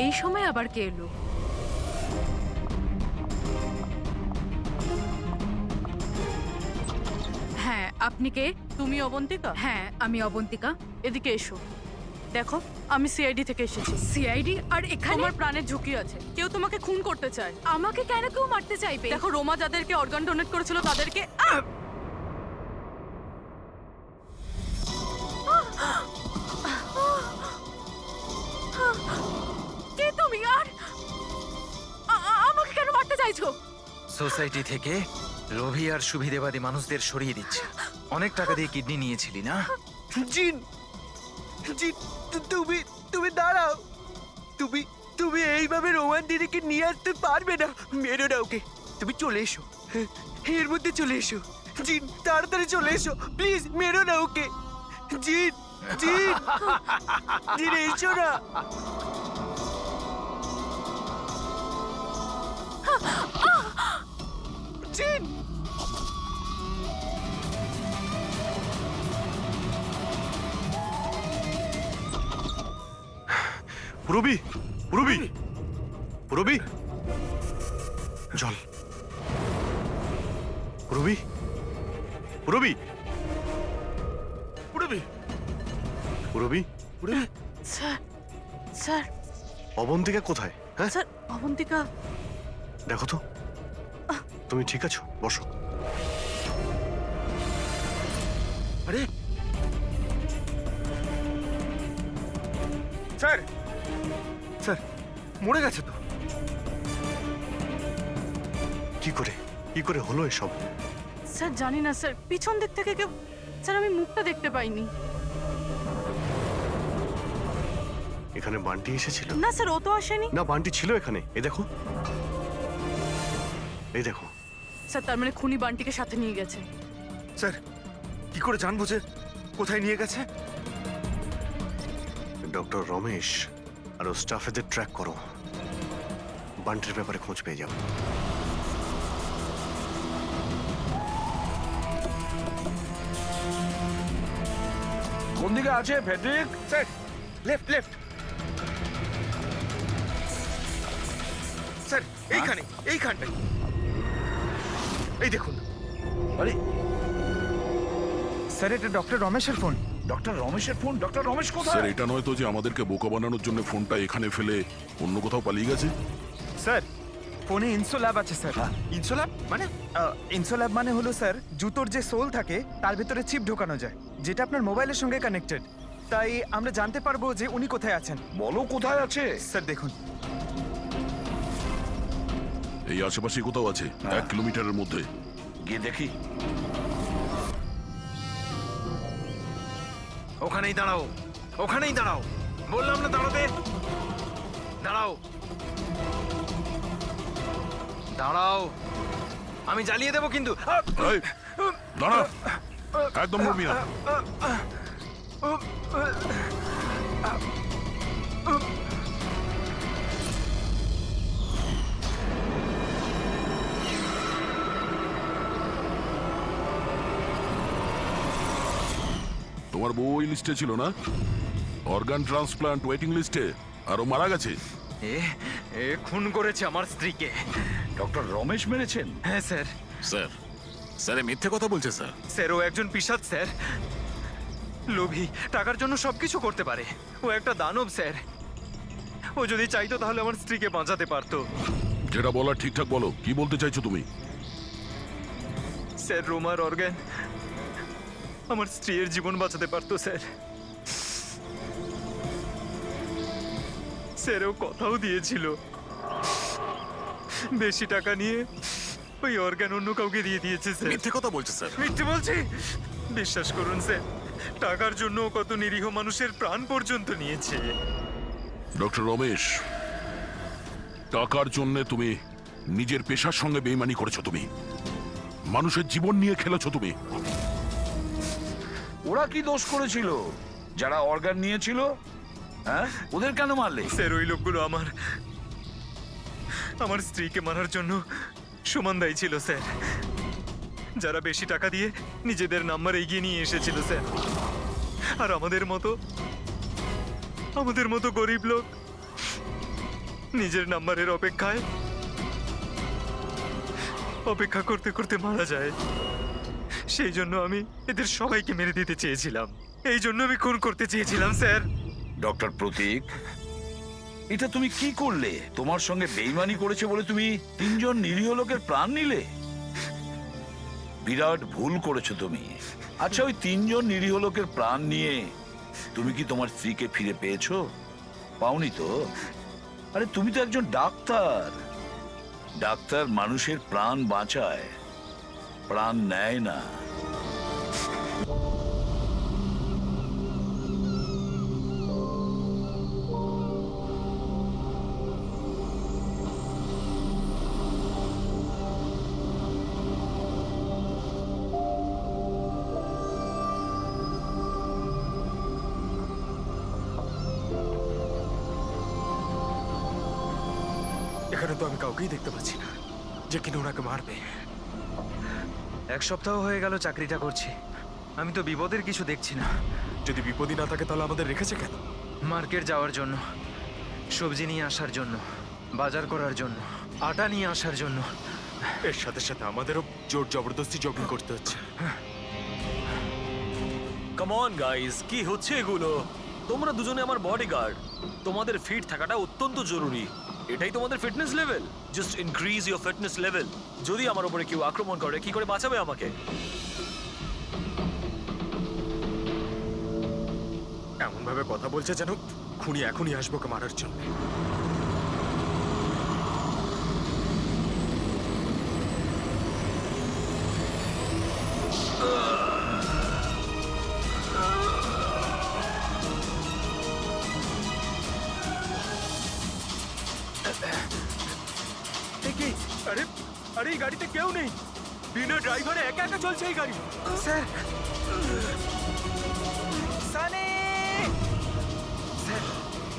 এই সময় আবার কে এলো? হ্যাঁ, আপনি কে? তুমি অবন্তিকা? হ্যাঁ, আমি অবন্তিকা। এদিকে এসো। দেখো, আমি সিআইডি থেকে এসেছি। সিআইডি? আর এখানে তোমার প্রাণের ঝুঁকি আছে, কেউ তোমাকে খুন করতে চায়। আমাকে কেন কেউ মারতে চাইবে? দেখো, রোমা যাদেরকে অর্গান ডোনেট করেছিল তাদেরকে কে তুমি? আর আমাকে কেন মারতে চাইছো? সোসাইটি থেকে লোভী আর সুবিধেবাদী মানুষদের সরিয়ে দিচ্ছে। অনেক টাকা দিয়ে কিডনি নিয়েছিলি না? জিন, জিন, তুমি তুমি দাঁড়াও। তুমি তুমি এইভাবে রোমান দিদিকে নিয়ে আসতে পারবে না। মেরো না ওকে। তুমি চলে এসো, এর মধ্যে চলে এসো। জিন, তাড়াতাড়ি চলে এসো প্লিজ। মেরো না ওকে। জিন, জিন, জিন, এসো না। জিন, পুরবি, পুরবি, পুরবি, জল। পুরবি, পুরবি, পুরবি, পুরবি, পুরবি। স্যার, স্যার, অবন্তিকা কোথায়? হ্যাঁ, স্যার, অবন্তিকা। দেখো তো, তুমি ঠিক আছো? বসো। আরে স্যার, স্যার মরে গেছে তো। কি করে হলো এসব? স্যার জানি না স্যার, পিছন দিক থেকে কেউ, স্যার আমি মুখটা দেখতে পাইনি। এখানে বান্টি এসেছিল? না স্যার, ও তো আসেনি। না, বান্টি ছিল এখানে। এই দেখো, এই দেখো। স্যার তার মানে খুনি বান্টিকে সাথে নিয়ে গেছে। স্যার কি করে জানবো যে কোথায় নিয়ে গেছে? ডক্টর রমেশ আর ওর স্টাফেদের ট্র্যাক করো। বান্টির ব্যাপারে খোঁজ পেয়ে যাবে। কোন দিকে আছে Friedrich? Sir left left. Sir এইখানে, এইখানটাই। এই দেখুন। আরে স্যার, এটা ডক্টর রমেশের ফোন। ডক্টর রমেশের ফোন? ডক্টর রমেশ কোথায়? স্যার এটা নয় তো যে আমাদেরকে বোকা বানানোর জন্য ফোনটা এখানে ফেলে অন্য কোথাও পালিয়ে গেছে? স্যার, ফোনে ইনসোল্যাব আছে স্যার। ইনসোল্যাব মানে? ইনসোল্যাব মানে হলো স্যার, জুতোর যে সোল থাকে তার ভিতরে চিপ ঢোকানো যায়, যেটা আপনার মোবাইলের সঙ্গে কানেক্টেড। তাই আমরা জানতে পারবো যে উনি কোথায় আছেন। বলো কোথায় আছে? স্যার দেখুন, এই আশেপাশে কোথাও আছে, 1 কিলোমিটারের মধ্যে। গিয়ে দেখি। ওখানেই দাঁড়াও, ওখানেই দাঁড়াও। বললাম না দাঁড়াতে। দাঁড়াও, দাঁড়াও। আমি জ্বালিয়ে দেবো কিন্তু। এই, দাঁড়া, একদম নড়বি না। তোমার বউ ওই লিস্টে ছিল না? অর্গান ট্রান্সপ্লান্ট ওয়েটিং লিস্টে। আর ও মারা গেছে। এ এ খুন করেছে আমার স্ত্রীকে। ডক্টর রমেশ মেরেছেন? হ্যাঁ স্যার। স্যার, স্যার মিথ্যে কথা বলছে স্যার। স্যার ও একজন পিশাচ স্যার। লোভী, টাকার জন্য সবকিছু করতে পারে। ও একটা দানব স্যার। ও যদি চাইতো তাহলে আমার স্ত্রীকে বাঁচাতে পারতো। যেটা বলার ঠিকঠাক বলো, কি বলতে চাইছো তুমি? স্যার রোমার অর্গান আমার স্ত্রীর জীবন বাঁচাতে পারতো স্যার। স্যার ও কথাও দিয়েছিল বেশি টাকা নিয়ে ওই অর্গান অন্য কাউকে দিয়ে দিয়েছে স্যার। মিথ্যে কথা বলছে স্যার। মিথ্যে বলছি? বিশ্বাস করুন স্যার, টাকার জন্য ও কত নিরীহ মানুষের প্রাণ পর্যন্ত নিয়েছে। ডক্টর রমেশ, টাকার জন্য তুমি নিজের পেশার সঙ্গে বেইমানি করেছো। তুমি মানুষের জীবন নিয়ে খেলেছো তুমি। ওরা কি দোষ করেছিল যারা অর্গান নিয়েছিল? হ্যাঁ, ওদের কেন মারলে? স্যার ওই লোকগুলো আমার স্ত্রীকে মারার জন্য সমান দায়ী ছিল স্যার। যারা বেশি টাকা দিয়ে নিজেদের নাম্বার এগিয়ে নিয়ে এসেছিল স্যার। আর আমাদের মতো গরিব লোক নিজের নাম্বারের অপেক্ষা করতে করতে মারা যায়। সেই জন্য আমি এদের সবাইকে মেরে দিতে চেয়েছিলাম। এই জন্য আমি খুন করতে চেয়েছিলাম স্যার। ডক্টর প্রতীক, এটা তুমি কি করলে? তোমার সঙ্গে বেইমানি করেছে বলে তুমি 3 জন নিরীহ লোকের প্রাণ নিলে? বিরাট ভুল করেছো তুমি। আচ্ছা, ওই 3 জন নিরীহ লোকের প্রাণ নিয়ে তুমি কি তোমার স্ত্রীকে ফিরে পেয়েছো? পাওনি তো? আরে তুমি তো একজন ডাক্তার। ডাক্তার মানুষের প্রাণ বাঁচায়, প্রাণ নেয় না। এখানে তো আমি কাউকেই দেখতে পাচ্ছি না যে কিনা ওনাকে মারবে। 1 সপ্তাহ হয়ে গেল চাকরিটা করছি, আমি তো বিপদের কিছু দেখছি না। যদি বিপদই না থাকে তাহলে আমাদের রেখেছে কেন? মার্কেট যাওয়ার জন্য, সবজি নিয়ে আসার জন্য, বাজার করার জন্য, আটা নিয়ে আসার জন্য। এর সাথে সাথে আমাদেরও জোর জবরদস্তি জগিং করতে হচ্ছে। কাম অন গাইস, কি হচ্ছে এগুলো? তোমরা দুজনে আমার বডিগার্ড, তোমাদের ফিট থাকাটা অত্যন্ত জরুরি। এটাই তোমাদের fitness level? Just increase your fitness level. যদি আমার উপরে কেউ আক্রমণ করে, কি করে বাঁচাবে আমাকে? এমন ভাবে কথা বলছে যেন খুনি এখনই আসবো ওকে মারার জন্য। কি? আরে আরে এই গাড়িতে কেউ নেই, বিনা ড্রাইভারে একা একা চলছে এই গাড়ি। Sir, Sunny! Sir,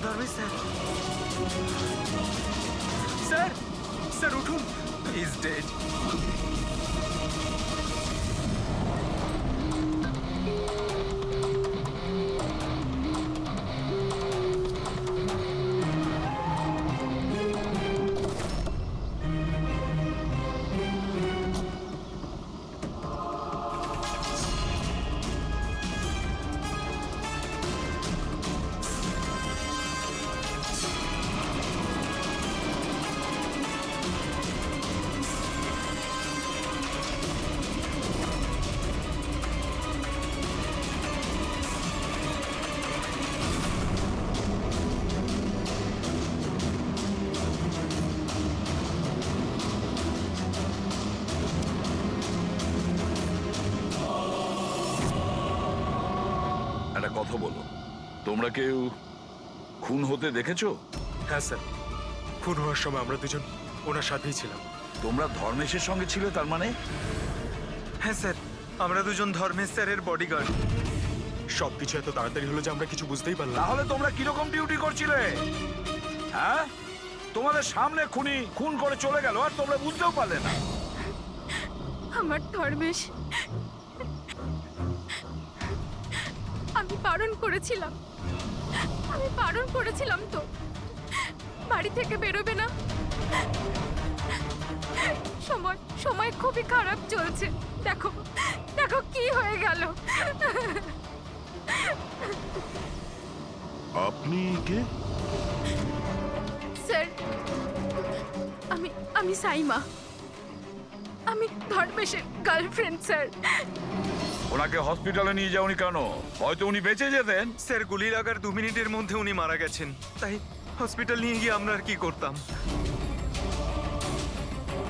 Dharmesh sir, sir, sir উঠুন। Is dead. একটা কথা বলো, তোমরা কেউ খুন হতে দেখেছো? হ্যাঁ স্যার, খুন হওয়ার সময় আমরা দুজন ওনার সাথেই ছিলাম। তোমরা ধর্মেশের সঙ্গে ছিলে তার মানে? হ্যাঁ স্যার, আমরা দুজন ধর্মেশ স্যারের বডিগার্ড। সবকিছু এত তাড়াতাড়ি হলো যে আমরা কিছু বুঝতেই পারলাম না। তাহলে তোমরা কিরকম ডিউটি করছিলে? হ্যাঁ, তোমাদের সামনে খুনি খুন করে চলে গেল আর তোমরা বুঝতেও পারলে না। আমার ধর্মেশ, আমি বারণ করেছিলাম তো বাড়ি থেকে বেরোবে না। সময় খুবই খারাপ চলছে, দেখো দেখো কি হয়ে গেল। আপনি কে? স্যার, আমি সাইমা, আমি ধর্মেশের গার্লফ্রেন্ড স্যার। ওনাকে হসপিটালে নিয়ে যাওনি কেন? হয়তো উনি বেঁচে যেতেন। স্যার, গুলি লাগার 2 মিনিটের মধ্যে উনি মারা গেছেন, তাই হসপিটাল নিয়ে গিয়ে আমরা আর কি করতাম।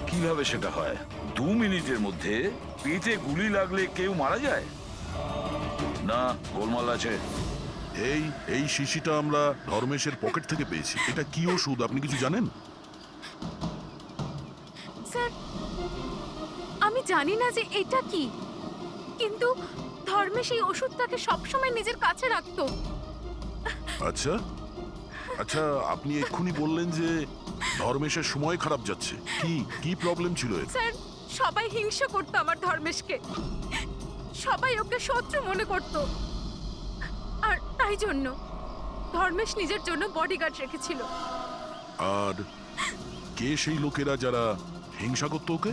কিভাবে সেটা হয়? 2 মিনিটের মধ্যে পেটে গুলি লাগলে কেউ মারা যায় না? গোলমাল আছে। এই শিশিটা আমরা ধর্মেশের পকেট থেকে পেয়েছি। এটা কি ওষুধ আপনি কিছু জানেন? স্যার, আমি জানি না যে এটা কি, কিন্তু ধর্মেশ এই ওষুধটাকে সবসময় নিজের কাছে রাখতো। আচ্ছা আচ্ছা, আপনি এক্ষুনি বললেন যে ধর্মেশের সময় খারাপ যাচ্ছে। কি প্রবলেম ছিল এর? স্যার, সবাই হিংসা করতো আমার ধর্মেশকে, সবাই ওকে শত্রু মনে করতো, আর তাই জন্য ধর্মেশ নিজের জন্য বডিগার্ড রেখেছিল। আর কে সেই লোকেরা যারা হিংসা করতো ওকে?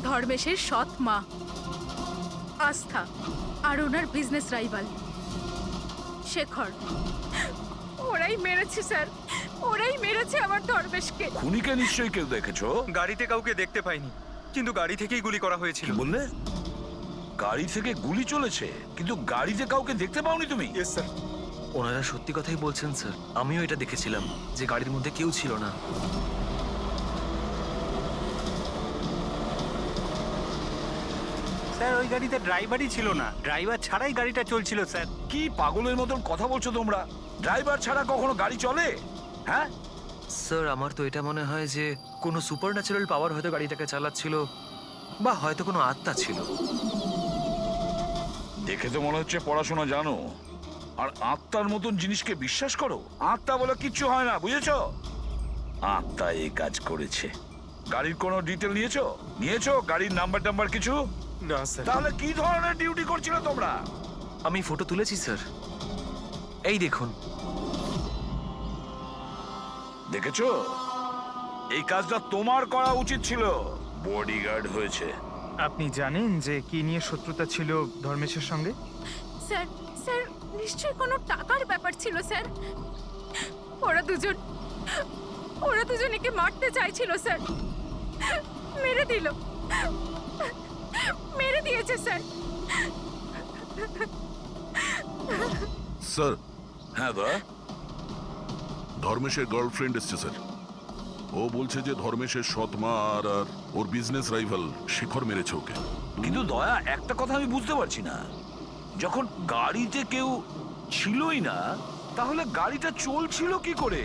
ধর্মেশের সৎ মা আস্থা আর ওনার বিজনেস রাইভাল শেখর। ওরাই মেরেছে স্যার, ওরাই মেরেছে আমার ধর্মেশকে। খুনিকে নিশ্চয়ই কেউ দেখেছো? গাড়িতে কাউকে দেখতে পাইনি, কিন্তু গাড়ি থেকেই গুলি করা হয়েছিল। কি বললে? গাড়ি থেকে গুলি চলেছে, কিন্তু গাড়িতে কাউকে দেখতে পাওনি তুমি? Yes sir. ওনারা সত্যি কথাই বলছেন স্যার, আমিও এটা দেখেছিলাম যে গাড়ির মধ্যে কেউ ছিল না। স্যার ওই গাড়িতে ড্রাইভারই ছিল না, ড্রাইভার ছাড়াই গাড়িটা চলছিল স্যার। কি পাগলের মতন কথা বলছো তোমরা? ড্রাইভার ছাড়া কখনো গাড়ি চলে? হ্যাঁ, স্যার আমার তো এটা মনে হয় যে কোনো সুপার ন্যাচারাল পাওয়ার হয়তো গাড়িটাকে চালাচ্ছিল, বা হয়তো কোনো আত্মা ছিল। দেখে তো মনে হচ্ছে পড়াশোনা জানো, আর আত্মার মতন জিনিসকে বিশ্বাস করো? আত্মা বলে কিচ্ছু হয় না, বুঝেছো? আত্মা এই কাজ করেছে। গাড়ির কোনো ডিটেল নিয়েছো? গাড়ির নাম্বার টাম্বার কিছু? না স্যার। তাহলে কি ধরনের ডিউটি করছিলে তোমরা? আমি ফটো তুলেছি স্যার, এই দেখুন। দেখেছো, এই কাজটা তোমার করা উচিত ছিল। বডিগার্ড হয়েছে। আপনি জানেন যে কি নিয়ে শত্রুতা ছিল ধর্মেশের সঙ্গে? স্যার স্যার নিশ্চয়ই কোনো টাকার ব্যাপার ছিল স্যার। ওরা দুজন একে মারতে চাইছিল স্যার, মেরে দিয়েছে স্যার। স্যার, হ্যাঁ দা, ধর্মেশের গার্লফ্রেন্ড এসছে স্যার। ও বলছে যে ধর্মেশের সৎ মা আর ওর বিজনেস রাইভাল শেখর মেরেছে ওকে। কিন্তু দয়া, একটা কথা আমি বুঝতে পারছি না, যখন গাড়িতে কেউ ছিলই না, তাহলে গাড়িটা চলছিল কি করে?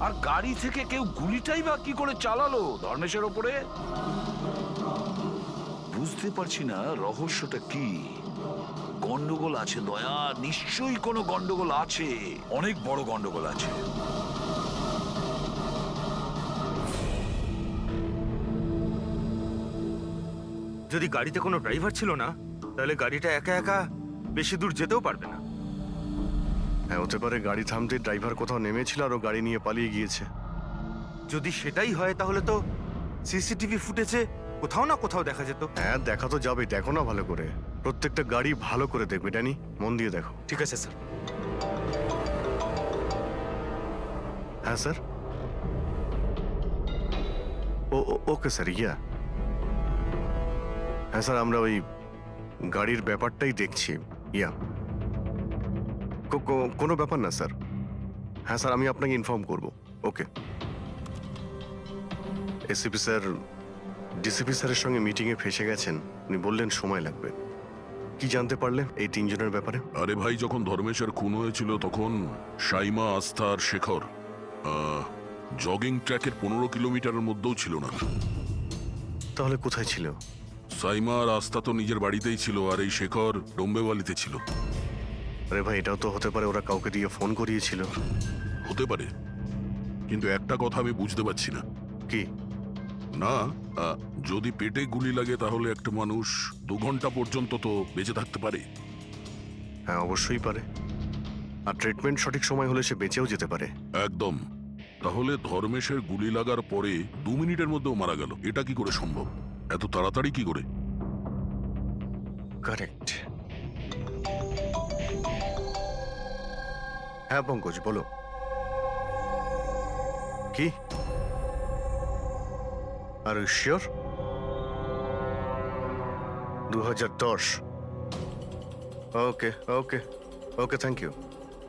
আর গাড়ি থেকে কেউ গুলিটাই বা কি করে চালালো ধর্মেশের ওপরে? বুঝতে পারছি না রহস্যটা কি। গন্ডগোল আছে দয়া, নিশ্চয়ই কোনো গন্ডগোল আছে, অনেক বড় গন্ডগোল আছে। যদি গাড়িতে কোনো ড্রাইভার ছিল না, তাহলে গাড়িটা একা একা বেশি দূর যেতেও পারবে না। হ্যাঁ, হতে পারে গাড়ি থামতে ড্রাইভার কোথাও নেমেছিল আর ও গাড়ি নিয়ে পালিয়ে গিয়েছে। যদি সেটাই হয় তাহলে তো সিসিটিভি ফুটেজে কোথাও না কোথাও দেখা যেত। হ্যাঁ, দেখা তো যাবে, দেখো না ভালো করে। প্রত্যেকটা গাড়ি ভালো করে দেখবে, ড্যানি, মন দিয়ে দেখো। ঠিক আছে স্যার। হ্যাঁ স্যার। ওকে স্যার, হ্যাঁ স্যার, আমরা ওই গাড়ির ব্যাপারটাই দেখছি। কোনো ব্যাপার না স্যার। হ্যাঁ স্যার, আমি আপনাকে ইনফর্ম করব। ওকে। এসিপি স্যার ডিসিপি স্যারের সঙ্গে মিটিংয়ে ফেসে গেছেন, উনি বললেন সময় লাগবে। কি জানতে পারলেন এই তিনজনের ব্যাপারে? আরে ভাই, যখন ধর্মেশের খুন হয়েছিল তখন সাইমা, আস্থা আর শেখর জগিং ট্র্যাকের 15 কিলোমিটারের মধ্যেও ছিল না। তাহলে কোথায় ছিল? সাইমা আর আস্থা তো নিজের বাড়িতেই ছিল, আর এই শেখর ডোম্বেওয়ালিতে ছিল। আরে ভাই, এটাও তো হতে পারে ওরা কাউকে দিয়ে ফোন করিয়েছিল। হতে পারে, কিন্তু একটা কথা আমি বুঝতে পারছি না। কি? না, যদি পেটে গুলি লাগে তাহলে একটা মানুষ 2 ঘন্টা পর্যন্ত তো বেঁচে থাকতে পারে। হ্যাঁ, অবশ্যই পারে। আর ট্রিটমেন্ট সঠিক সময় হলে সে বেঁচেও যেতে পারে। একদম। তাহলে ধর্মেশের গুলি লাগার পরে 2 মিনিটের মধ্যেও মারা গেল, এটা কি করে সম্ভব? এত তাড়াতাড়ি কি করে? কারেক্ট। হ্যাঁ পঙ্কজ, বলো। কি? আর sure? 2010। Okay okay okay, thank you.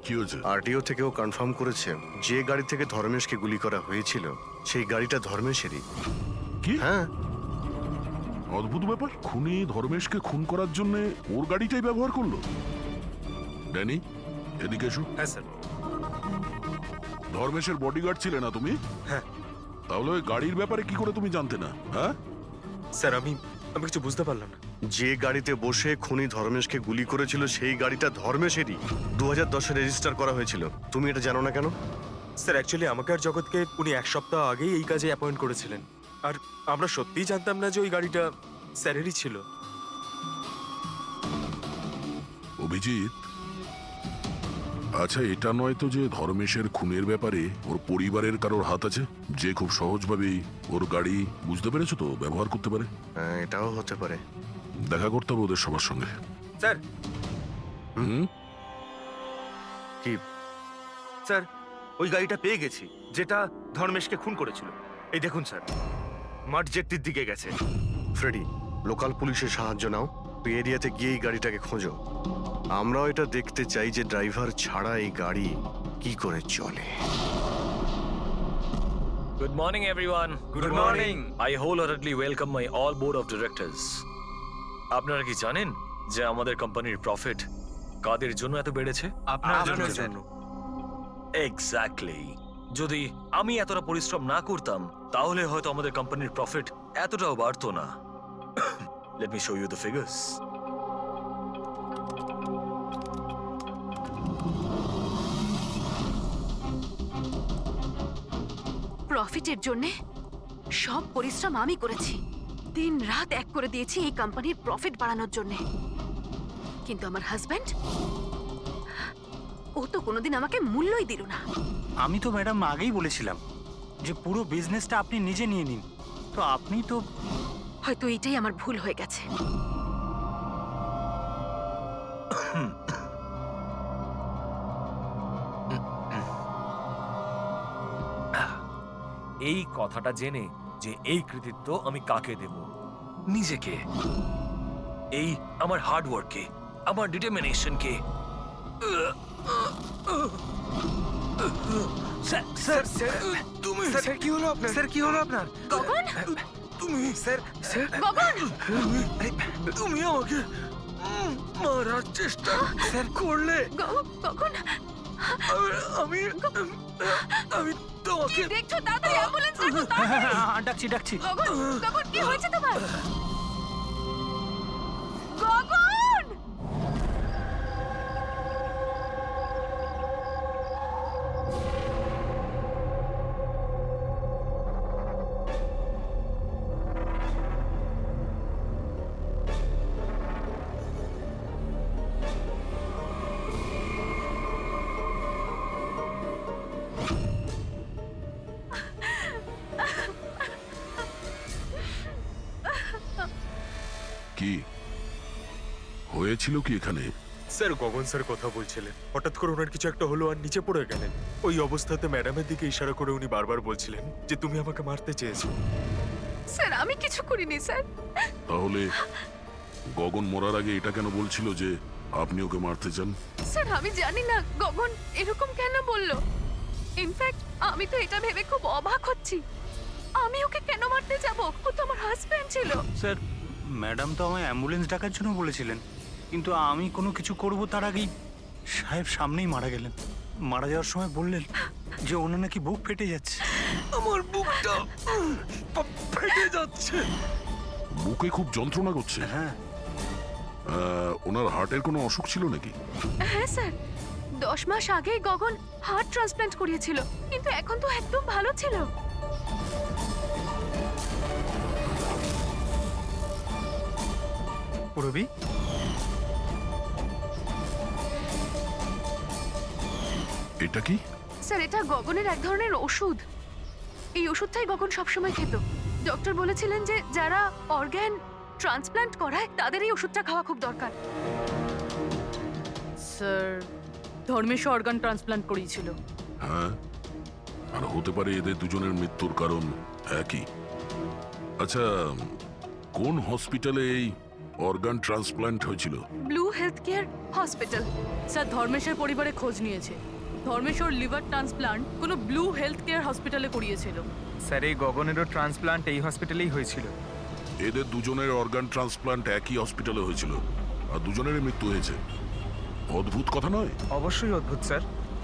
কি হয়েছে? আরটিও থেকেও কনফার্ম করেছে যে গাড়ি থেকে ধর্মেশকে গুলি করা হয়েছিল সেই গাড়িটা ধর্মেশেরই। কি? হ্যাঁ। অদ্ভুত ব্যাপার, খুনি ধর্মেশকে খুন করার জন্য ওর গাড়িটাই ব্যবহার করলো। ড্যানি, এদিকে এসো। হ্যাঁ স্যার। ধর্মেশের বডিগার্ড ছিলে না তুমি? হ্যাঁ। তাহলে ওই গাড়ির ব্যাপারে কি করে তুমি জানতে না? হ্যাঁ স্যার, আমি কিছু বুঝতে পারলাম না। যে গাড়িতে বসে খুনি ধর্মেশকে গুলি করেছিল সেই গাড়িটা ধর্মেশেরই, 2010-এ রেজিস্টার করা হয়েছিল। তুমি এটা জানো না কেন? স্যার, অ্যাকচুয়ালি আমাকে আর জগৎকে উনি 1 সপ্তাহ আগেই এই কাজে অ্যাপয়েন্ট করেছিলেন, আর আমরা সত্যিই জানতাম না যে ওই গাড়িটা স্যারেরই ছিল। অভিজিৎ, আচ্ছা, এটা নয় তো যে ধর্মেশের খুনের ব্যাপারে ওর পরিবারের কারোর হাত আছে, যে খুব সহজভাবেই ওর গাড়ি, বুঝতে পেরেছো তো, ব্যবহার করতে পারে? হ্যাঁ, এটাও হতে পারে। দেখা করতে হবে ওদের সবার সঙ্গে। স্যার হুম, কি? স্যার, ওই গাড়িটা পেয়ে গেছি যেটা ধর্মেশকে খুন করেছিল। এই দেখুন স্যার, মাঠ জেটটির দিকে গেছে। ফ্রেডি, লোকাল পুলিশের সাহায্য নাও, তুই এরিয়াতে গিয়ে এই গাড়িটাকে খোঁজো। আমরাও এটা দেখতে চাই যে ড্রাইভার ছাড়া এই গাড়ি কি করে চলে। Good morning, everyone. Good morning. I wholeheartedly welcome my all board of directors. আপনারা কি জানেন যে আমাদের কোম্পানির প্রফিট কাদের জন্য এত বেড়েছে? আপনার জন্য স্যার। এক্স্যাক্টলি। যদি আমি এতটা পরিশ্রম না করতাম তাহলে হয়তো আমাদের কোম্পানির প্রফিট এতটাও বাড়তো না। Let me show you the figures. প্রফিটের জন্য সব পরিশ্রম আমি করেছি, দিন রাত এক করে দিয়েছি এই কোম্পানির প্রফিট বাড়ানোর জন্য। কিন্তু আমার হাজবেন্ড, ও তো কোনোদিন আমাকে মূল্যই দিল না। আমি তো ম্যাডাম আগেই বলেছিলাম যে পুরো বিজনেসটা আপনি নিজে নিয়ে নিন, তো আপনি তো হয়তো এটাই আমার ভুল হয়ে গেছে। এই কথাটা জেনে যে এই কৃতিত্ব আমি কাকে দেব? নিজেকে। এই আমার হার্ড ওয়ার্ককে, আমার ডিটারমিনেশনকে। স্যার তুমি স্যার কি হলো আপনার? স্যার কি হলো আপনার? গগন, তুমি স্যার স্যার গগন, তুমি আমাকে মারার চেষ্টা করলে। গগন, আমি আমি তোমাকে কি দেখছো? তাড়াতাড়ি অ্যাম্বুলেন্স ডাকো, তাড়াতাড়ি। ডাকছি ডাকছি। গগন, গগন, কি হয়েছে তোমার? গগন! কি হয়েছিল কি এখানে? স্যার, গগন স্যার কথা বলছিলেন, হঠাৎ করে ওনার কিছু একটা হলো আর নিচে পড়ে গেলেন। ওই অবস্থাতে ম্যাডামের দিকে ইশারা করে উনি বারবার বলছিলেন যে তুমি আমাকে মারতে চেয়েছো। স্যার, আমি কিছু করিনি স্যার। তাহলে গগন মরার আগে এটা কেন বলছিল যে আপনি ওকে মারতে চান? স্যার, আমি জানি না গগন এরকম কেন বলল। ইনফ্যাক্ট আমি তো এটা ভেবে খুব অবাক হচ্ছি, আমি ওকে কেন মারতে যাব? ও তো আমার হাজবেন্ড ছিল। স্যার, ম্যাডাম তো আমায় অ্যাম্বুলেন্স ডাকার জন্য বলেছিলেন, কিন্তু আমি কোনো কিছু করব তার আগেই সাহেব সামনেই মারা গেলেন। মারা যাওয়ার সময় বললেন যে ওনার নাকি বুক ফেটে যাচ্ছে। আমার বুকটা ফেটে যাচ্ছে। বুকে খুব যন্ত্রণা করছে? হ্যাঁ। ওনার হার্টের কোনো অসুখ ছিল নাকি? হ্যাঁ স্যার, 10 মাস আগেই গগন হার্ট ট্রান্সপ্ল্যান্ট করিয়েছিল, কিন্তু এখন তো একদম ভালো ছিল। পুরবি, এটা কি? স্যার, এটা গগনের এক ধরনের ওষুধ। এই ওষুধটাই গগন সবসময় খেত। ডক্টর বলেছিলেন যে যারা অর্গ্যান ট্রান্সপ্ল্যান্ট করায় তাদের এই ওষুধটা খাওয়া খুব দরকার। স্যার, ধর্মেশ অর্গান ট্রান্সপ্লান্ট করিয়েছিল। হ্যাঁ, আর হতে পারে এদের দুজনের মৃত্যুর কারণ একই। আচ্ছা, কোন হসপিটালে এই অর্গান ট্রান্সপ্ল্যান্ট হয়েছিল? Blue health care hospital. Sir, ধর্মেশের পরিবারে খোঁজ নিয়েছে। ধর্মেশ ওর লিভার ট্রান্সপ্লান্ট কোনো ব্লু হেলথ কেয়ার হসপিটালে করিয়েছিল। স্যার এই গগনেরও ট্রান্সপ্লান্ট এই হসপিটালেই হয়েছিল। এদের দুজনের অর্গান ট্রান্সপ্ল্যান্ট একই হসপিটালে হয়েছিল আর দুজনেরই মৃত্যু হয়েছে। অদ্ভুত কথা নয়? অবশ্যই অদ্ভুত স্যার।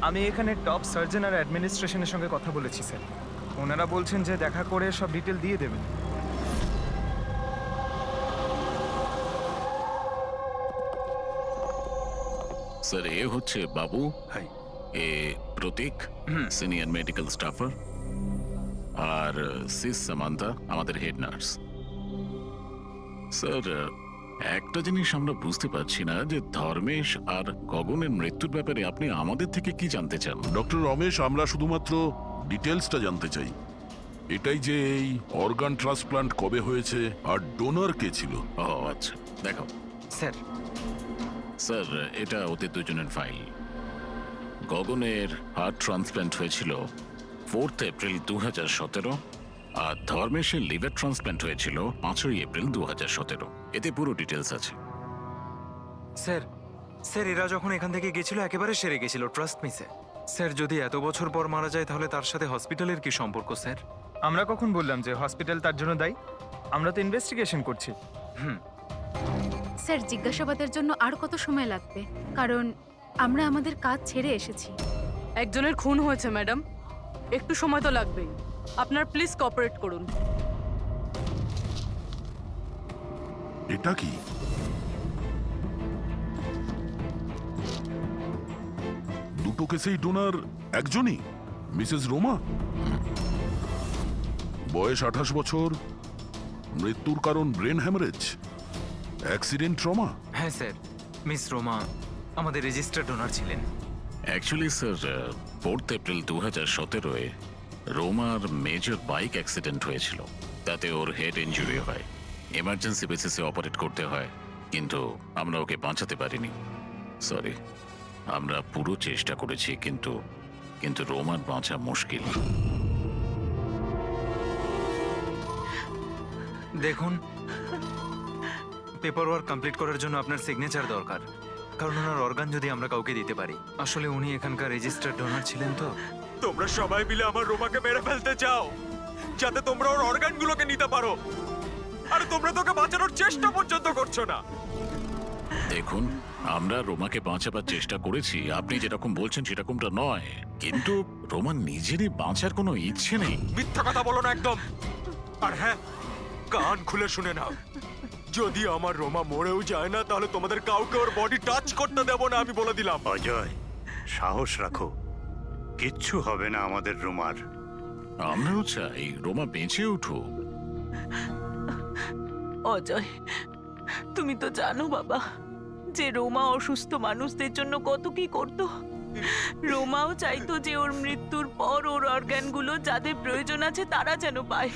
আমি এখানে টপ সার্জন আর অ্যাডমিনিস্ট্রেশনের সঙ্গে কথা বলেছি স্যার। ওনারা বলছেন যে দেখা করে সব ডিটেল দিয়ে দেবেন। স্যার, এ হচ্ছে বাবু, হাই। এ প্রতীক, সিনিয়র মেডিকেল স্টাফার, আর সিস সামান্তা, আমাদের হেড নার্স। স্যার, একটা জিনিস আমরা বুঝতে পারছি না যে ধর্মেশ আর গগনের মৃত্যুর ব্যাপারে আপনি আমাদের থেকে কি জানতে চান? ডক্টর রমেশ, আমরা শুধুমাত্র ডিটেলসটা জানতে চাই। এটাই যে এই অর্গান ট্রান্সপ্লান্ট কবে হয়েছে আর ডোনার কে ছিল। ও আচ্ছা, দেখো স্যার স্যার, এটা ওদের দুজনের ফাইল। গগনের হার্ট ট্রান্সপ্ল্যান্ট হয়েছিল 4th এপ্রিল 2017, আর ধর্মেশের লিভার ট্রান্সপ্ল্যান্ট হয়েছিল 5ই এপ্রিল 2017। এতে পুরো ডিটেলস আছে। স্যার স্যার এরা যখন এখান থেকে গেছিল একেবারে সেরে গেছিল, ট্রাস্ট মি স্যার। স্যার যদি এত বছর পর মারা যায় তাহলে তার সাথে হসপিটালের কি সম্পর্ক স্যার? আমরা কখন বললাম যে হসপিটাল তার জন্য দায়ী? আমরা তো ইনভেস্টিগেশন করছি। স্যার জিজ্ঞাসাবাদের জন্য আর কত সময় লাগবে? কারণ আমরা আমাদের কাজ ছেড়ে এসেছি। একজনের খুন হয়েছে ম্যাডাম, একটু সময় তো লাগবেই। আপনার প্লিজ কোঅপারেট করুন। এটা কি? দুটো কেসেই ডোনার একজনই, মিসেস রোমা। বয়স 28 বছর, মৃত্যুর কারণ ব্রেন হ্যামারেজ, অ্যাক্সিডেন্ট ট্রমা। হ্যাঁ স্যার, মিস রোমা আমাদের রেজিস্টার্ড ডোনার ছিলেন। অ্যাকচুয়ালি স্যার 4th এপ্রিল 2017-এ রোমার মেজর বাইক অ্যাক্সিডেন্ট হয়েছিল। তাতে ওর হেড ইনজুরি হয়, এমার্জেন্সি বেসিসে অপারেট করতে হয়, কিন্তু আমরা ওকে বাঁচাতে পারিনি। সরি, আমরা পুরো চেষ্টা করেছি, কিন্তু রোমার বাঁচা মুশকিল। দেখুন, পেপার ওয়ার্ক কমপ্লিট করার জন্য আপনার সিগনেচার দরকার, কারণ ওনার অর্গান যদি আমরা কাউকে দিতে পারি। আসলে উনি এখানকার রেজিস্টার্ড ডোনার ছিলেন তো। তোমরা সবাই মিলে আমার রোমাকে মেরে ফেলতে চাও যাতে তোমরা ওর অর্গানগুলোকে নিতে পারো, আর তোমরা তোকে বাঁচানোর চেষ্টা পর্যন্ত করছো না। দেখুন, আমরা রোমাকে বাঁচাবার চেষ্টা করেছি, আপনি যেরকম বলছেন সেরকমটা নয়, কিন্তু রোমার নিজেরই বাঁচার কোনো ইচ্ছে নেই। মিথ্যা কথা বলো না একদম। আর হ্যাঁ, কান খুলে শুনে নাও, যদি আমার রোমা মরেও যায় না তাহলে তোমাদের কাউকে ওর বডি টাচ করতে দেব না, আমি বলে দিলাম। অজয়, সাহস রাখো, কিচ্ছু হবে না আমাদের রোমার। আমরাও চাই রোমা বেঁচে উঠুক। অজয়, তুমি তো জানো বাবা যে রোমা অসুস্থ মানুষদের জন্য কত কি করতো। রোমাও চাইতো যে ওর মৃত্যুর পর ওর অর্গানগুলো যাদের প্রয়োজন আছে তারা যেন পায়।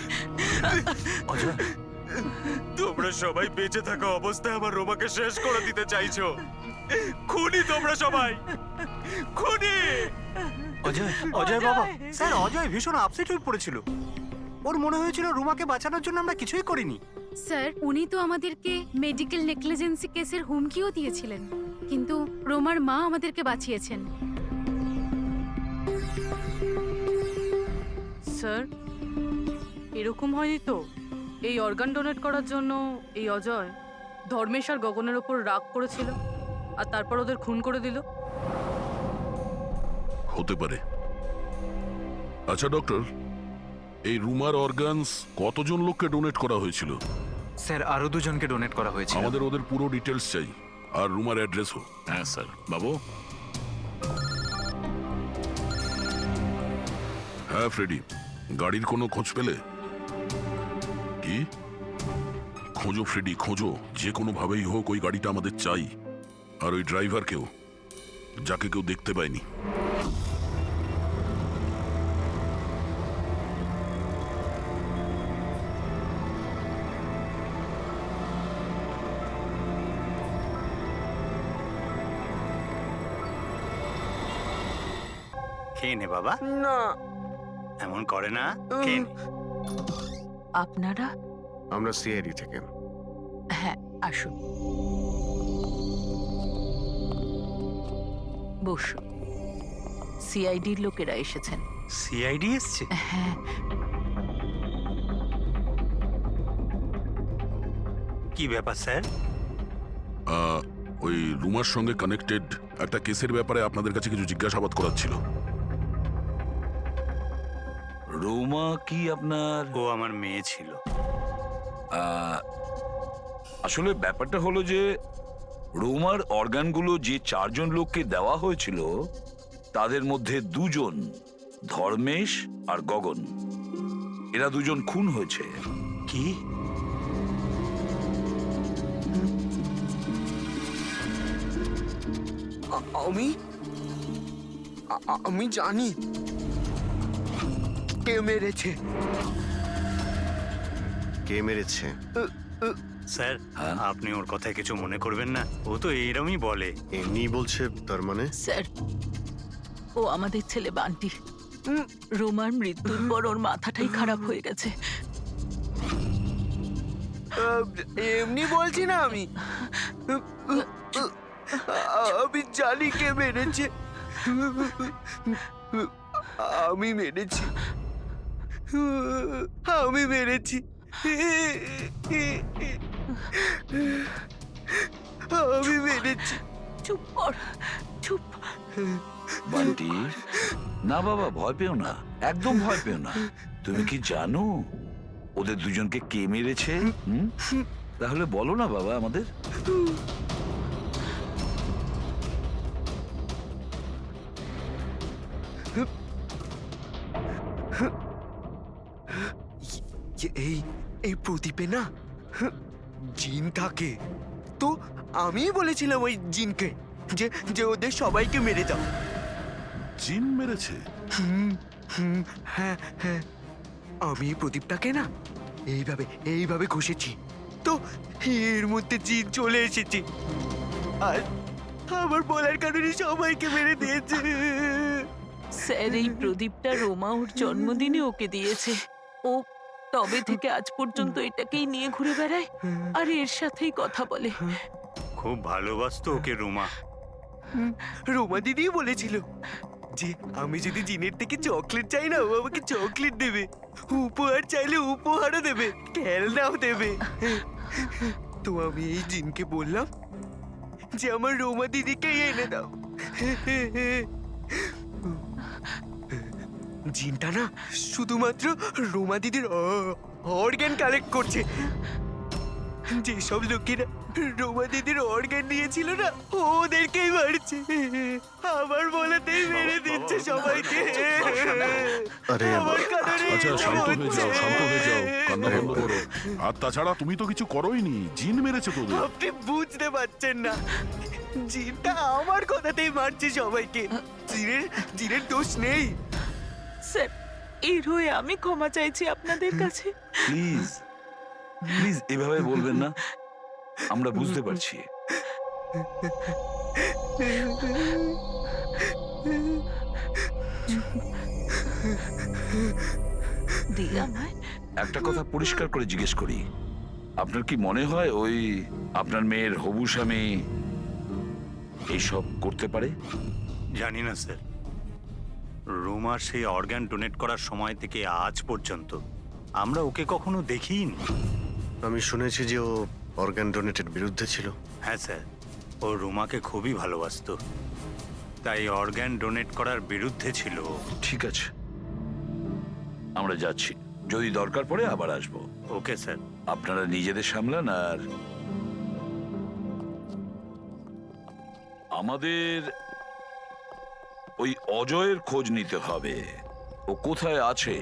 অজয়, তোমরা সবাই বেঁচে থাকা অবস্থায় আমার রোমাকে শেষ করে দিতে চাইছো। খুনি তোমরা সবাই, খুনি। অজয়, অজয় বাবা, স্যার অজয় ভীষণ আপসেট হয়ে পড়েছিল। ওর মনে হয়েছিল রুমাকে বাঁচানোর জন্য আমরা কিছুই করিনি। স্যার উনি তো আমাদেরকে মেডিকেল নেগলিজেন্সি কেসের হুমকিও দিয়েছিলেন, কিন্তু রোমার মা আমাদেরকে বাঁচিয়েছেন। স্যার এরকম হয়নি তো? এই অর্গান ডোনেট করার জন্য এই অজয় ধর্মেশ আর গগনের ওপর রাগ করেছিল আর তারপর ওদের খুন করে দিল। হতে পারে। আচ্ছা ডক্টর, এই রুমার অর্গানস কতজন লোককে ডোনেট করা হয়েছিল? স্যার আরো দুজনকে ডোনেট করা হয়েছে। আমাদের ওদের পুরো ডিটেলস চাই, আর রুমার অ্যাড্রেসও। হ্যাঁ স্যার। বাবু। হ্যাঁ ফ্রেডি, গাড়ির কোনো খোঁজ পেলে? কি? খোঁজো ফ্রেডি, খোঁজো, যে কোনো ভাবেই হোক ওই গাড়িটা আমাদের চাই, আর ওই ড্রাইভারকেও, যাকে কেউ দেখতে পায়নি। খেয়ে নে বাবা। না, এমন করে না, খেয়ে নে। আপনারা? আমরা সিআইডি থেকে। হ্যাঁ, আসুন, বসুন। সিআইডির লোকেরা এসেছেন। সিআইডি এসছে? হ্যাঁ। কি ব্যাপার স্যার? ওই রুমার সঙ্গে কানেক্টেড একটা কেসের ব্যাপারে আপনাদের কাছে কিছু জিজ্ঞাসাবাদ করার ছিল। রোমা কি আপনার? ও আমার মেয়ে ছিল। আসলে ব্যাপারটা হলো যে রোমার অর্গানগুলো যে 4 জন লোককে দেওয়া হয়েছিল তাদের মধ্যে 2 জন, ধর্মেশ আর গগন, এরা 2 জন খুন হয়েছে। কি? আমি জানি কে মেরেছে। কে মেরেছে? স্যার আপনি ওর কথায় কিছু মনে করবেন না, ও তো এইরকমই বলে। এমনি বলছে তার মানে? স্যার, ও আমাদের ছেলে বান্টি। রোমার মৃত্যুর পর ওর মাথাটাই খারাপ হয়ে গেছে। এমনি বলছি না আমি। আমি জানি কে মেরেছে। আমি মেরেছি। আমি মেরেছি। আমি মেরেছি। চুপ কর, চুপ। বান্টি, না বাবা, ভয় পেও না, একদম ভয় পেও না। তুমি কি জানো ওদের দুজনকে কে মেরেছে? তাহলে বলো না বাবা আমাদের। এই প্রদীপে না জিন থাকে, তো আমি বলেছিলাম ওই জিনকে যে যে ওদের সবাইকে মেরে দাও। জিন মেরেছে? হ্যাঁ হ্যাঁ, আমি এই প্রদীপটাকে না এইভাবে এইভাবে ঘষেছি, তো এর মধ্যে জিন চলে এসেছে আর আমার বলার কারণে সবাইকে মেরে দিয়েছে। স্যার, এই প্রদীপটা রোমা ওর জন্মদিনে ওকে দিয়েছে। ও তবে থেকে আজ পর্যন্ত এটাকেই নিয়ে ঘুরে বেড়ায় আর এর সাথেই কথা বলে। খুব ভালোবাসতো ওকে রোমা। রোমা দিদি বলেছিল যে আমি যদি জিনের থেকে চকলেট চাই না, ও আমাকে চকলেট দেবে, উপহার চাইলে উপহারও দেবে, খেলনাও দেবে। তো আমি এই জিনকে বললাম যে আমার রোমা দিদিকে এনে দাও। জিনটা না শুধুমাত্র রোমা দিদির অর্গান কালেক্ট করছে। যেসব লোকেরা রোমা দিদির অর্গান নিয়েছিল না, ওদেরকেই মারছে। আমার বলাতেই মেরে দিচ্ছে সবাইকে। আরে আচ্ছা, শান্ত হয়ে যাও, শান্ত হয়ে যাও, কান্না বন্ধ করো। আর তাছাড়া তুমি তো কিছু করোইনি, জিন মেরেছে তোদের। আপনি বুঝতে পারছেন না, জিনটা আমার কথাতেই মারছে সবাইকে। জিনের দোষ নেই। স্যার, এর হয়ে আমি ক্ষমা চাইছি আপনাদের কাছে। প্লিজ প্লিজ এভাবে বলবেন না, আমরা বুঝতে পারছি। দিলা ভাই, একটা কথা পরিষ্কার করে জিজ্ঞেস করি, আপনার কি মনে হয় ওই আপনার মেয়ের হবু স্বামী এইসব করতে পারে? জানি না স্যার, রোমার সেই অর্গান ডোনেট করার সময় থেকে আজ পর্যন্ত আমরা ওকে কখনো দেখিনি। আমি শুনেছি যে ও অর্গান ডোনেটের বিরুদ্ধে ছিল। হ্যাঁ স্যার, ও রোমাকে খুবই ভালোবাসতো, তাই অর্গান ডোনেট করার বিরুদ্ধে ছিল। ঠিক আছে, আমরা যাচ্ছি, যদি দরকার পড়ে আবার আসবো। Okay sir. আপনারা নিজেদের সামলান। আর আমাদের ওই অজয়ের খোঁজ নিতে হবে, ও কোথায় আছে।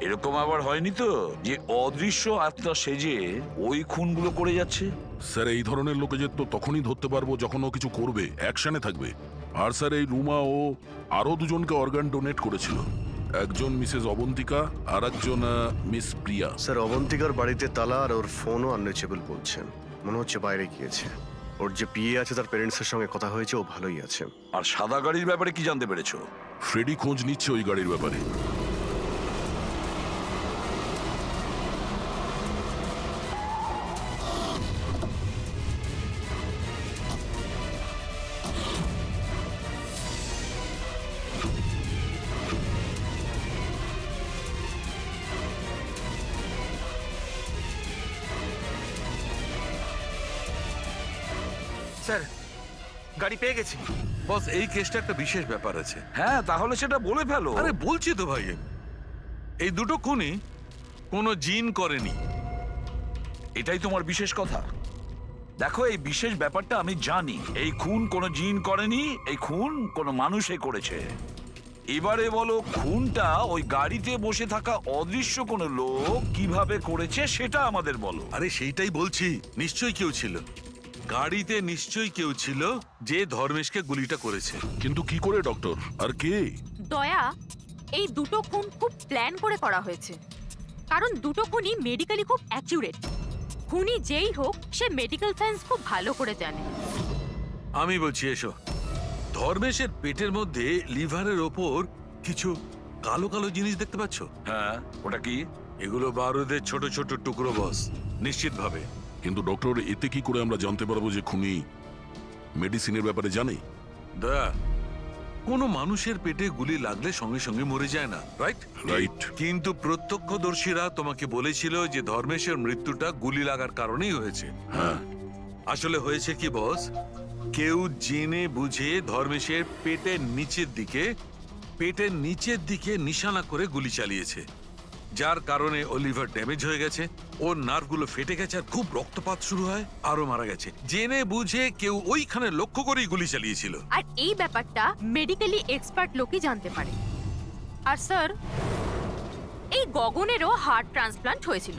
এরকম আবার হয়নি তো যে অদৃশ্য আত্মা সেজে ওই খুনগুলো করে যাচ্ছে? স্যার, এই ধরনের লোকেদের তো তখনই ধরতে পারবো যখন ও কিছু করবে, অ্যাকশনে থাকবে। আর স্যার, এই রুমা ও আরো দুজনকে অর্গান ডোনেট করেছিল, একজন মিসেস অবন্তিকা আর একজন মিস প্রিয়া। স্যার, অবন্তিকার বাড়িতে তালা আর ওর ফোনও আনরিচেবল বলছেন, মনে হচ্ছে বাইরে গিয়েছে। ওর যে পিএ আছে তার প্যারেন্টসের সঙ্গে কথা হয়েছে, ও ভালোই আছে। আর সাদা গাড়ির ব্যাপারে কি জানতে পেরেছো? ফ্রেডি খোঁজ নিচ্ছে ওই গাড়ির ব্যাপারে। স্যার, গাড়ি পেয়ে গেছি। বস, এই কেসটা একটা বিশেষ ব্যাপার আছে। হ্যাঁ, তাহলে সেটা বলে ফেলো। আরে বলছি তো ভাই, এই দুটো খুনই কোনো জিন করেনি। এটাই তোমার বিশেষ কথা। দেখো, এই বিশেষ ব্যাপারটা আমি জানি। এই খুন কোনো জিন করেনি, এই খুন কোনো মানুষে করেছে। এবারে বলো, খুনটা ওই গাড়িতে বসে থাকা অদৃশ্য কোনো লোক কিভাবে করেছে সেটা আমাদের বলো। আরে সেইটাই বলছি, নিশ্চয়ই কেউ ছিল, গাড়িতে নিশ্চয়ই কেউ ছিল যে ধর্মেশকে গুলিটা করেছে। কিন্তু কি করে ডক্টর? আর কে? দয়া, এই দুটো খুন খুব প্ল্যান করে করা হয়েছে, কারণ দুটো খুনই মেডিকেলি খুব অ্যাকিউরেট। খুনি যেই হোক, সে মেডিকেল সায়েন্স খুব ভালো করে জানে। আমি বলছি এসো। ধর্মেশের পেটের মধ্যে লিভারের ওপর কিছু কালো কালো জিনিস দেখতে পাচ্ছ? হ্যাঁ, ওটা কি? এগুলো বারুদের ছোট ছোট টুকরো বস, নিশ্চিতভাবে। কিন্তু ডক্টর, এতে কি করে আমরা জানতে পারবো যে খুনি মেডিসিনের ব্যাপারে জানে? দয়া, কোনো মানুষের পেটে গুলি লাগলে সঙ্গে সঙ্গে মরে যায় না, রাইট? রাইট। কিন্তু প্রত্যক্ষদর্শীরা তোমাকে বলেছিল যে ধর্মেশের মৃত্যুটা গুলি লাগার কারণেই হয়েছে। হ্যাঁ। আসলে হয়েছে কি বস, কেউ জেনে বুঝে ধর্মেশের পেটের নিচের দিকে নিশানা করে গুলি চালিয়েছে, যার কারণে ও লিভার ড্যামেজ হয়ে গেছে, ওর নার্ভগুলো ফেটে গেছে, আর খুব রক্তপাত শুরু হয়, আরো মারা গেছে। জেনে বুঝে কেউ ওইখানে লক্ষ্য করেই গুলি চালিয়েছিল। আর এই ব্যাপারটা মেডিকেলি এক্সপার্ট লোকই জানতে পারে। আর স্যার, এই গগনেরও হার্ট ট্রান্সপ্লান্ট হয়েছিল,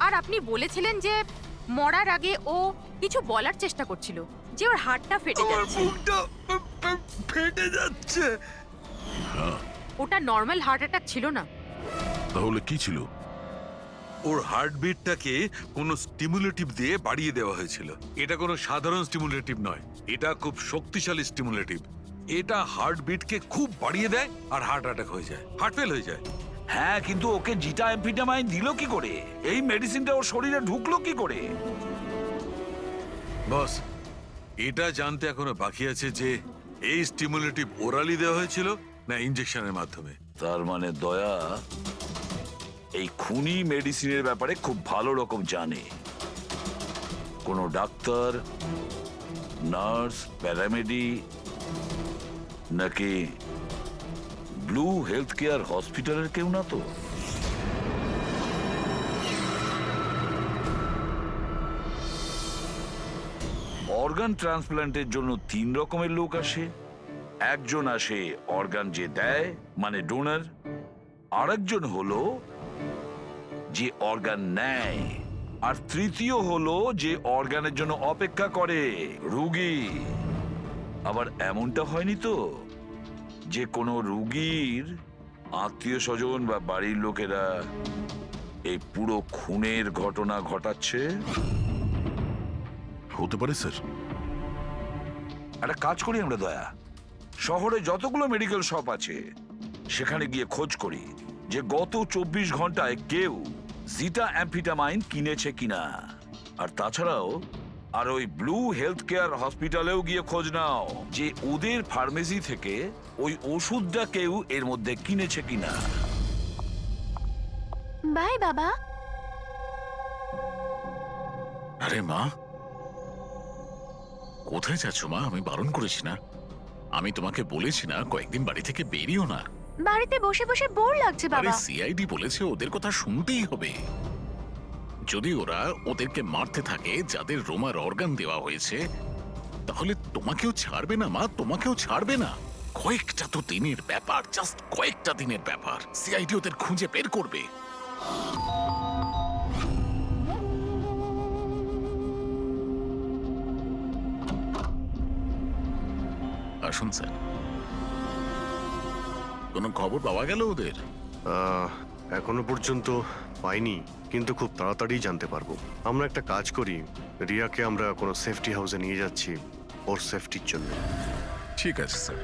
আর আপনি বলেছিলেন যে মরার আগে ও কিছু বলার চেষ্টা করছিল, যে ওর হার্টটা ফেটে যাচ্ছে। ফেটে যাচ্ছে। ওটা নর্মাল হার্ট অ্যাটাক ছিল না। তাহলে কি ছিল? ওর হার্টবিটটাকে কোনো স্টিমুলেটিভ দিয়ে বাড়িয়ে দেওয়া হয়েছিল। এটা কোনো সাধারণ স্টিমুলেটিভ নয়, এটা খুব শক্তিশালী স্টিমুলেটিভ। এটা হার্টবিটকে খুব বাড়িয়ে দেয় আর হার্ট অ্যাটাক হয়ে যায়, হার্ট ফেল হয়ে যায়। হ্যাঁ, কিন্তু ওকে জিটা অ্যাম্ফিটামাইন দিল কি করে? এই মেডিসিনটা ওর শরীরে ঢুকলো কি করে? বস, এটা জানতে এখনো বাকি আছে যে এই স্টিমুলেটিভ ওরালি দেওয়া হয়েছিল না ইনজেকশনের মাধ্যমে। তার মানে দয়া এই খুনি মেডিসিনের ব্যাপারে খুব ভালো রকম জানে। কোনো ডাক্তার, নার্স, প্যারামেডি নাকি ব্লু হেলথ কেয়ার হসপিটালের কেউ না তো? অর্গান ট্রান্সপ্ল্যান্টের জন্য 3 রকমের লোক আসে। একজন আসে অর্গান যে দেয়, মানে ডোনার। আরেকজন হলো যে অর্গান নেয়, আর তৃতীয় হলো যে অর্গানের জন্য অপেক্ষা করে, রোগী। আবার এমনটা হয়নি তো যে কোনো রোগীর আত্মীয় স্বজন বা বাড়ির লোকেরা এই পুরো খুনের ঘটনা ঘটাচ্ছে? হতে পারে স্যার। একটা কাজ করি আমরা দয়া, শহরে যতগুলো মেডিকেল শপ আছে সেখানে গিয়ে খোঁজ করি যে গত 24 ঘন্টায় কেউ জিটা অ্যাম্ফিটামাইন কিনেছে কিনা। আর তাছাড়াও আর ওই ব্লু হেলথ কেয়ার হসপিটালেও গিয়ে খোঁজ নাও যে ওদের ফার্মেসি থেকে ওই ওষুধটা কেউ এর মধ্যে কিনেছে কিনা। বাই বাবা। আরে মা, কোথায় যাচ্ছ মা? আমি বারণ করেছি না? আমি তোমাকে বলেছি না কয়েকদিন বাড়ি থেকে বেরিও না? বাড়িতে বসে বসে বোর লাগছে আরে বাবা। সিআইডি বলেছে ওদের কথা শুনতেই হবে। যদি ওরা ওদেরকে মারতে থাকে যাদের রোমার অর্গান দেওয়া হয়েছে, তাহলে তোমাকেও ছাড়বে না মা, তোমাকেও ছাড়বে না। কয়েকটা তো দিনের ব্যাপার, জাস্ট কয়েকটা দিনের ব্যাপার। সিআইডি ওদের খুঁজে বের করবে। আসুন স্যার। কোনো খবর পাওয়া গেল ওদের? এখনো পর্যন্ত পাইনি, কিন্তু খুব তাড়াতাড়ি জানতে পারবো। আমরা একটা কাজ করি, রিয়াকে আমরা কোনো সেফটি হাউসে নিয়ে যাচ্ছি ওর সেফটির জন্য। ঠিক আছে স্যার।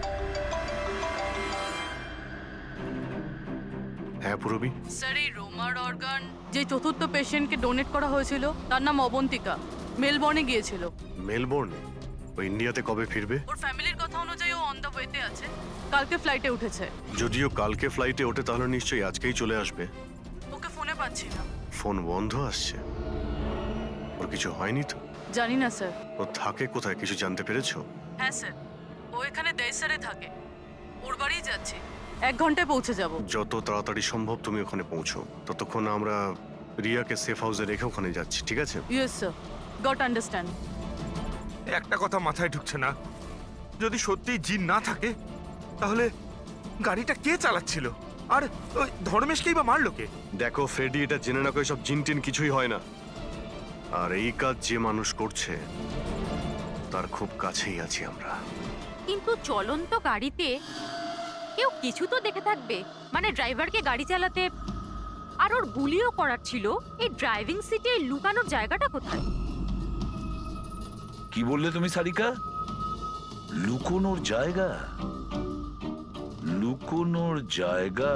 হ্যাঁ পুরবি। স্যার, এই রোমার অর্গান যে চতুর্থ পেশেন্টকে ডোনেট করা হয়েছিল তার নাম অবন্তিকা, মেলবর্নে গিয়েছিল। মেলবোর্নে? ও ইন্ডিয়াতে কবে ফিরবে? ওর ফ্যামিলির কথা অনুযায়ী ও অন দ্য ওয়েতে আছে, কালকে ফ্লাইটে উঠেছে। যদিও কালকে ফ্লাইটে ওঠে তাহলে নিশ্চয়ই আজকেই চলে আসবে। ওকে ফোনে পাচ্ছি না। ফোন বন্ধ আসছে। ওর কিছু হয়নি তো? জানি না স্যার। ও থাকে কোথায় কিছু জানতে পেরেছো? হ্যাঁ স্যার, ও এখানে দেশারে থাকে, ওর বাড়িই যাচ্ছি। 1 ঘন্টায় পৌঁছে যাব। যত তাড়াতাড়ি সম্ভব তুমি ওখানে পৌঁছো, ততক্ষণ আমরা রিয়াকে সেফ হাউসে রেখে ওখানে যাচ্ছি, ঠিক আছে? Yes sir, goat understand. একটা কথা মাথায় ঢুকছে না, যদি সত্যি জিন না থাকে তাহলে গাড়িটা কে চালাচ্ছিল? আর ওই ধর্মেশকেই বা মারলো কে? দেখো ফ্রেডি, এটা জেনে না সব জিন টিন কিছুই হয় না। আর এই কাজ যে মানুষ করছে তার খুব কাছেই আছি আমরা। কিন্তু চলন্ত গাড়িতে কেউ কিছু তো দেখে থাকবে, মানে ড্রাইভারকে গাড়ি চালাতে। আর ওর গুলিও করার ছিল। এই ড্রাইভিং সিটে লুকানোর জায়গাটা কোথায়? কি বললে তুমি সারিকা? লুকোনোর জায়গা? লুকোনোর জায়গা?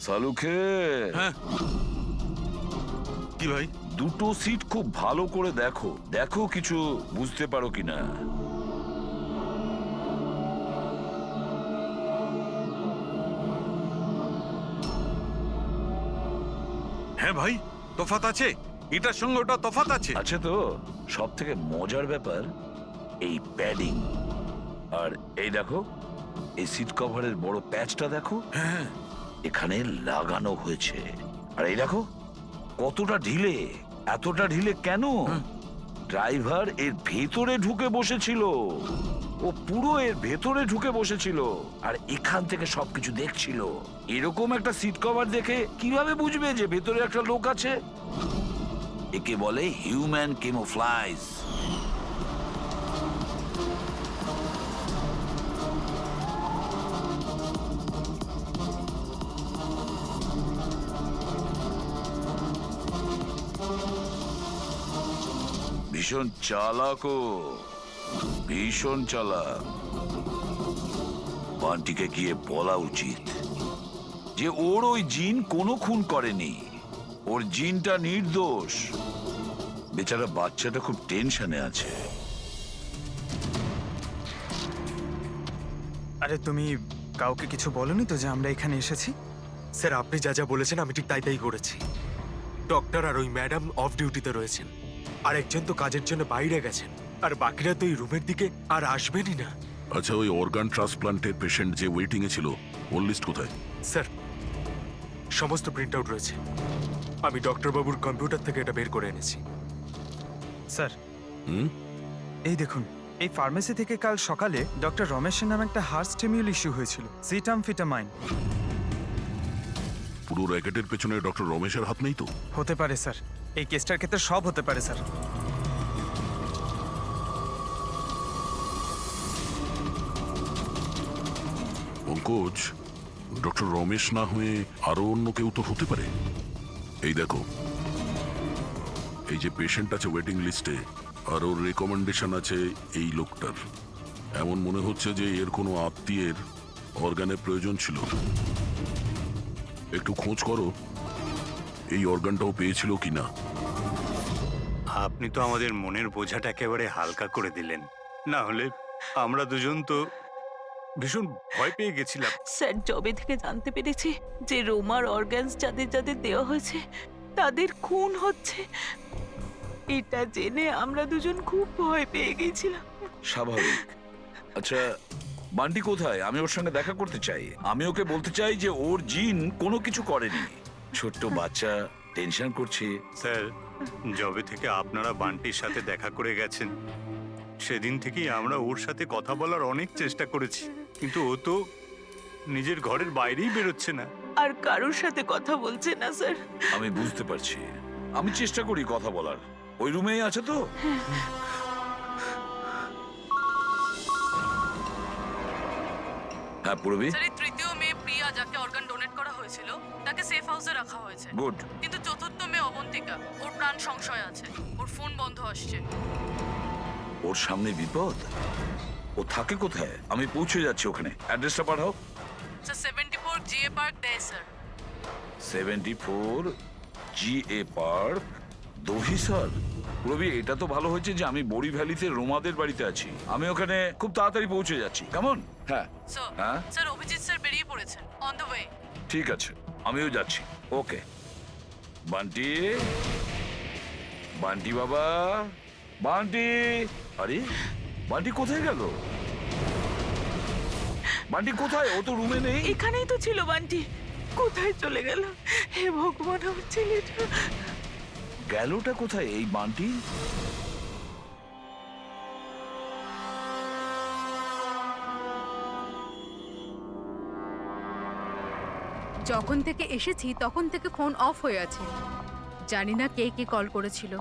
সালুখে, হ্যাঁ কি ভাই? দুটো সিট খুব ভালো করে দেখো, দেখো কিছু বুঝতে পারো কিনা। হ্যাঁ ভাই, তফাৎ আছে, এটার সঙ্গে ওটা তফাৎ আছে। আছে তো। সব থেকে মজার ব্যাপার এই প্যাডিং। আর এই দেখো, এই সিট কভারের বড় প্যাচটা দেখো, হ্যাঁ এখানে লাগানো হয়েছে। আর এই দেখো কতটা ঢিলে। এতটা ঢিলে কেন? ড্রাইভার এর ভেতরে ঢুকে বসেছিল, ও পুরো এর ভেতরে ঢুকে বসেছিল আর এখান থেকে সবকিছু দেখছিল। এরকম একটা সিট কভার দেখে কিভাবে বুঝবে যে ভেতরে একটা লোক আছে? একে বলে হিউম্যান ক্যামোফ্লাজ। ভীষণ চালাক ও, ভীষণ চালাক। বান্টিকে গিয়ে বলা উচিত যে ওর ওই জিন কোনো খুন করেনি, ওর জিনটা নির্দোষ। বেচারা বাচ্চাটা খুব টেনশনে আছে। আরে তুমি কাউকে কিছু বলনি তো যে আমরা এখানে এসেছি? স্যার, আপনি যা যা বলেছেন আমি ঠিক তাই তাই করেছি। ডক্টর আর ওই ম্যাডাম অফ ডিউটিতে রয়েছেন, আর একজন তো কাজের জন্য বাইরে গেছেন, আর বাকিরা তো এই রুমের দিকে আর আসবেনই না। আচ্ছা, ওই অর্গান ট্রান্সপ্লান্টের পেশেন্ট যে ওয়েটিং এ ছিল, ওর লিস্ট কোথায়? স্যার, সমস্ত প্রিন্ট আউট রয়েছে। আমি ডক্টর বাবুর কম্পিউটার থেকে এটা বের করে এনেছি। স্যার, হুম? এই দেখুন, এই ফার্মেসি থেকে কাল সকালে ডক্টর রমেশের নামে একটা হার্ট স্টিমিউল ইস্যু হয়েছিল, সিটামফিটামাইন। পুরো র্যাকেটের পেছনে ডক্টর রমেশের হাত নেই তো? হতে পারে স্যার, এই কেসটার ক্ষেত্রে সব হতে পারে স্যার। পঙ্কজ, ডক্টর রমেশ না হয়ে আরো অন্য কেউ তো হতে পারে। এই দেখো, এই যে পেশেন্ট আছে ওয়েটিং লিস্টে, আর ওর রেকমেন্ডেশন আছে এই লোকটার। এমন মনে হচ্ছে যে এর কোনো আত্মীয়ের অর্গানের প্রয়োজন ছিল। একটু খোঁজ করো এই অর্গানটাও পেয়েছিল কিনা। আপনি তো আমাদের মনের বোঝাটা একেবারে হালকা করে দিলেন, না হলে আমরা দুজন তো ভীষণ ভয় পেয়ে গেছিলাম। স্যার, জবে থেকে জানতে পেরেছি যে রোমার অর্গানস যাদের যাদের দেওয়া হয়েছে তাদের খুন হচ্ছে, এটা জেনে আমরা দুজন খুব ভয় পেয়ে গেছিলাম। স্বাভাবিক। আচ্ছা, বান্টি কোথায়? আমি ওর সঙ্গে দেখা করতে চাই। আমি ওকে বলতে চাই যে ওর জিন কোনো কিছু করেনি। ছোট্ট বাচ্চা টেনশন করছে। স্যার, যবে থেকে আপনারা বান্টির সাথে দেখা করে গেছেন, সেদিন থেকেই আমরা ওর সাথে কথা বলার অনেক চেষ্টা করেছি, কিন্তু ও তো নিজের ঘরের বাইরেই বেরোচ্ছে না। আর কারোর সাথে কথা বলছে না স্যার। আমি বুঝতে পারছি, আমি চেষ্টা করি কথা বলার। ওই রুমেই আছে তো? হ্যাঁ পূরবী। স্যার, এই তৃতীয় মেয়ে প্রিয়া, যাকে অর্গান ডোনেট করা হয়েছিল, তাকে সেফ হাউসে রাখা হয়েছে। গুড। কিন্তু চতুর্থ মেয়ে অবন্তিকা, ওর প্রাণ সংশয় আছে, ওর ফোন বন্ধ আসছে। ওর সামনে বিপদ। ও থাকে কোথায়? আমি পৌঁছে যাচ্ছি ওখানে। অ্যাড্রেসটা পাঠাও। স্যার, 74 জিএ পার্ক দেয় sir. 74 GA park, Dahisar. Ravi, এটা তো ভালো হয়েছে যে আমি বড়ি ভ্যালিতে রোমাদের বাড়িতে আছি। আমি ওখানে খুব তাড়াতাড়ি পৌঁছে যাচ্ছি। কেমন? হ্যাঁ হ্যাঁ স্যার, অভিজিৎ স্যার বেরিয়ে পড়েছেন, অন দ্য ওয়ে। ঠিক আছে, আমিও যাচ্ছি। ওকে। বান্টি, বান্টি বাবা, বান্টি। আরে বান্টি কোথায় গেল? বান্টি কোথায়? ও তো রুমে নেই। এখানেই তো ছিল বান্টি, কোথায় চলে গেল? হে ভগবান, আমার ছেলেটা গেলটা কোথায় এই বান্টি? যখন থেকে এসেছি তখন থেকে ফোন অফ হয়ে আছে। জানি না কে কে কল করেছিল।